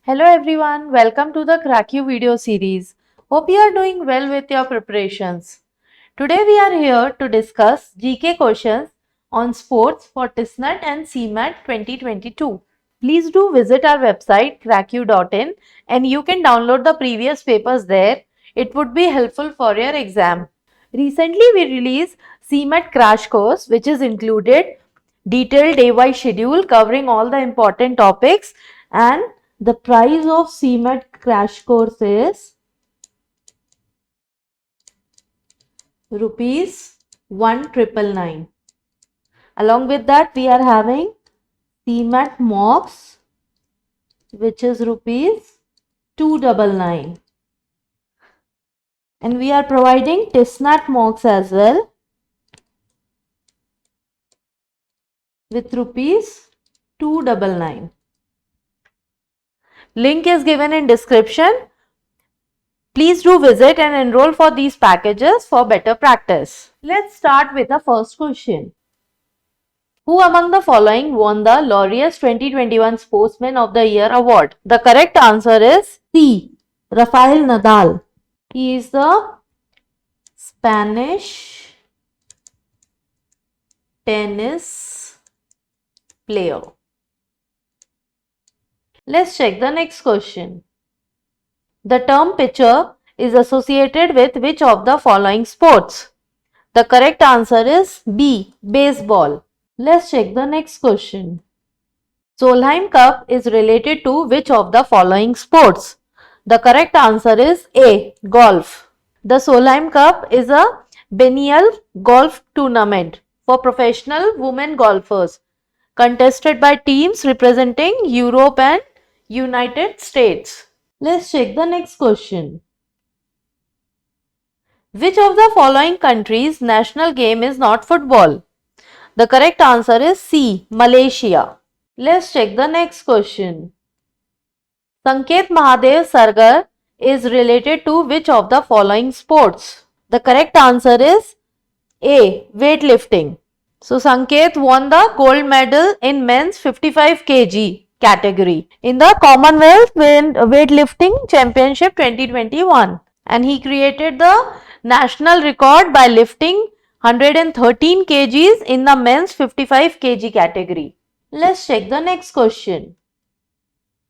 Hello everyone, welcome to the Crack You video series. Hope you are doing well with your preparations. Today we are here to discuss GK questions on sports for TISSNET and CMAT 2022. Please do visit our website crackyou.in and you can download the previous papers there. It would be helpful for your exam. Recently we released CMAT crash course which is included detailed day-wise schedule covering all the important topics, and the price of CMAT crash course is rupees 1999. Along with that we are having CMAT mocks which is rupees 299, and we are providing TISSNET mocks as well with rupees 299. Link is given in description. Please do visit and enroll for these packages for better practice. Let's start with the first question. Who among the following won the Laureus 2021 Sportsman of the Year award? The correct answer is C. Rafael Nadal. He is the Spanish tennis player. Let's check the next question. The term pitcher is associated with which of the following sports? The correct answer is B. Baseball. Let's check the next question. Solheim Cup is related to which of the following sports? The correct answer is A. Golf. The Solheim Cup is a biennial golf tournament for professional women golfers contested by teams representing Europe and United States. Let's check the next question. Which of the following countries' national game is not football? The correct answer is C. Malaysia. Let's check the next question. Sanket Mahadev Sargar is related to which of the following sports? The correct answer is A. Weightlifting. So Sanket won the gold medal in men's 55 kg category in the Commonwealth Weightlifting Championship 2021, and he created the national record by lifting 113 kgs in the men's 55 kg category. Let's check the next question.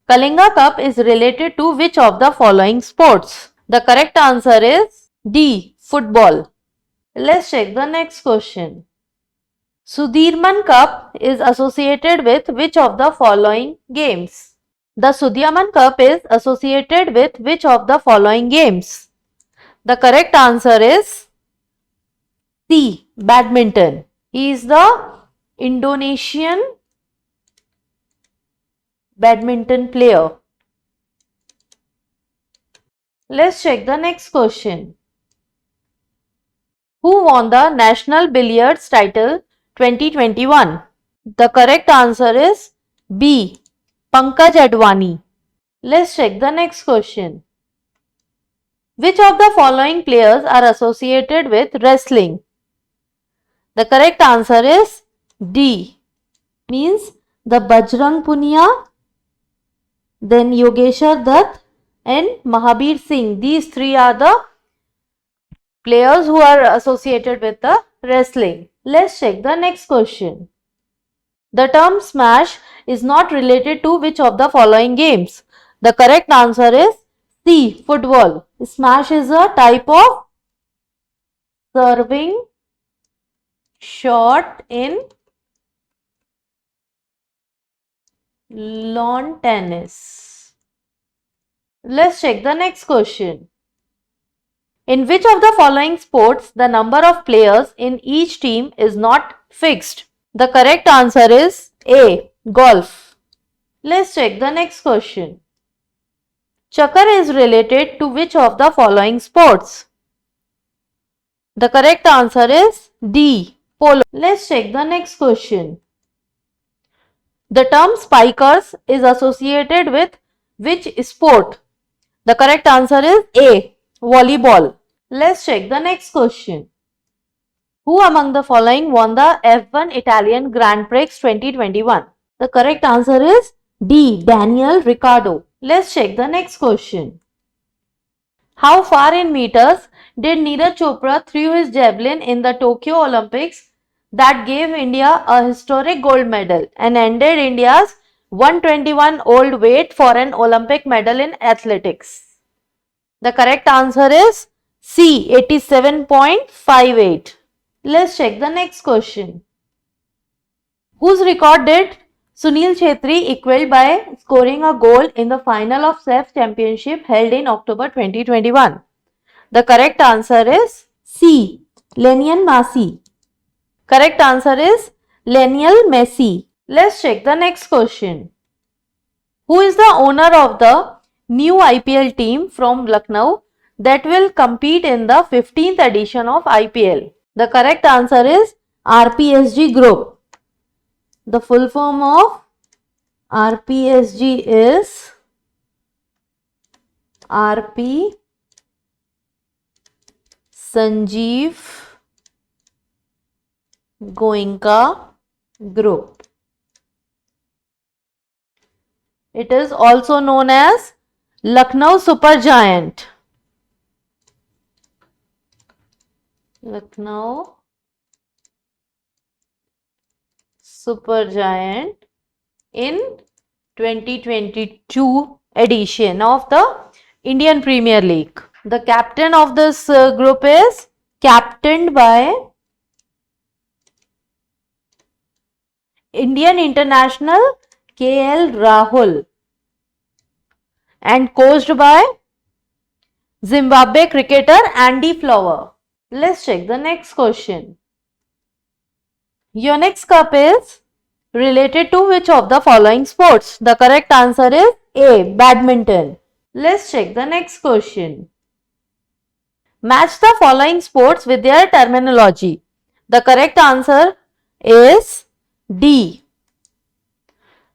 Kalinga Cup is related to which of the following sports? The correct answer is D. Football. Let's check the next question. Sudhirman Cup is associated with which of the following games? The Sudhirman Cup is associated with which of the following games? The correct answer is C. Badminton. He is the Indonesian badminton player. Let's check the next question. Who won the National Billiards title 2021? The correct answer is B. Pankaj Advani. Let's check the next question. Which of the following players are associated with wrestling? The correct answer is D. Means the Bajrang Punia, then Yogeshwar Dutt and Mahabir Singh. These three are the players who are associated with the wrestling. Let's check the next question. The term smash is not related to which of the following games? The correct answer is C. Football. Smash is a type of serving shot in lawn tennis. Let's check the next question. In which of the following sports the number of players in each team is not fixed? The correct answer is A. Golf. Let's check the next question. Chakar is related to which of the following sports? The correct answer is D. Polo. Let's check the next question. The term spikers is associated with which sport? The correct answer is A. Volleyball. Let's check the next question. Who among the following won the F1 Italian Grand Prix 2021? The correct answer is D. Daniel Ricciardo. Let's check the next question. How far in meters did Neeraj Chopra threw his javelin in the Tokyo Olympics that gave India a historic gold medal and ended India's 121 old wait for an Olympic medal in athletics? The correct answer is C, 87.58. Let's check the next question. Whose record did Sunil Chhetri equal by scoring a goal in the final of CEF Championship held in October 2021? The correct answer is C, Lionel Messi. Correct answer is Lionel Messi. Let's check the next question. Who is the owner of the new IPL team from Lucknow that will compete in the 15th edition of IPL? The correct answer is RPSG Group. The full form of RPSG is RP Sanjeev Goenka Group. It is also known as Lucknow Supergiant. Lucknow Supergiant in 2022 edition of the Indian Premier League. The captain of this group is captained by Indian international KL Rahul and coached by Zimbabwe cricketer Andy Flower. Let's check the next question. Your next cup is related to which of the following sports? The correct answer is A, badminton. Let's check the next question. Match the following sports with their terminology. The correct answer is D.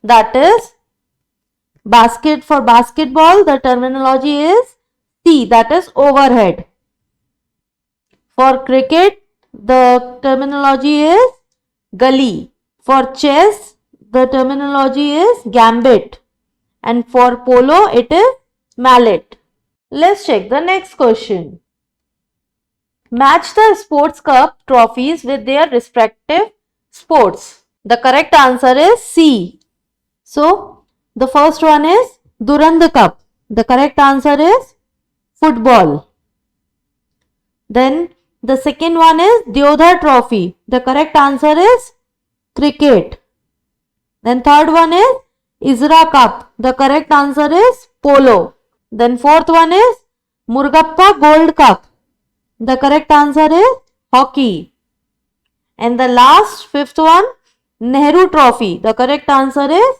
That is for basketball, the terminology is C, that is overhead. For cricket, the terminology is gully. For chess, the terminology is gambit. And for polo, it is mallet. Let's check the next question. Match the sports cup trophies with their respective sports. The correct answer is C. So, the first one is Durand Cup. The correct answer is football. Then the second one is Deodhar Trophy. The correct answer is cricket. Then third one is Isra Cup. The correct answer is polo. Then fourth one is Murgappa Gold Cup. The correct answer is hockey. And the last fifth one, Nehru Trophy. The correct answer is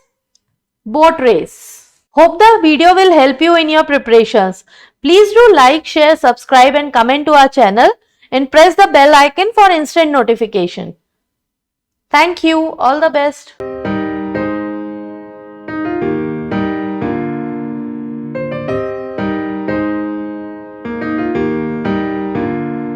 boat race. Hope the video will help you in your preparations. Please do like, share, subscribe and comment to our channel and press the bell icon for instant notification. Thank you. All the best.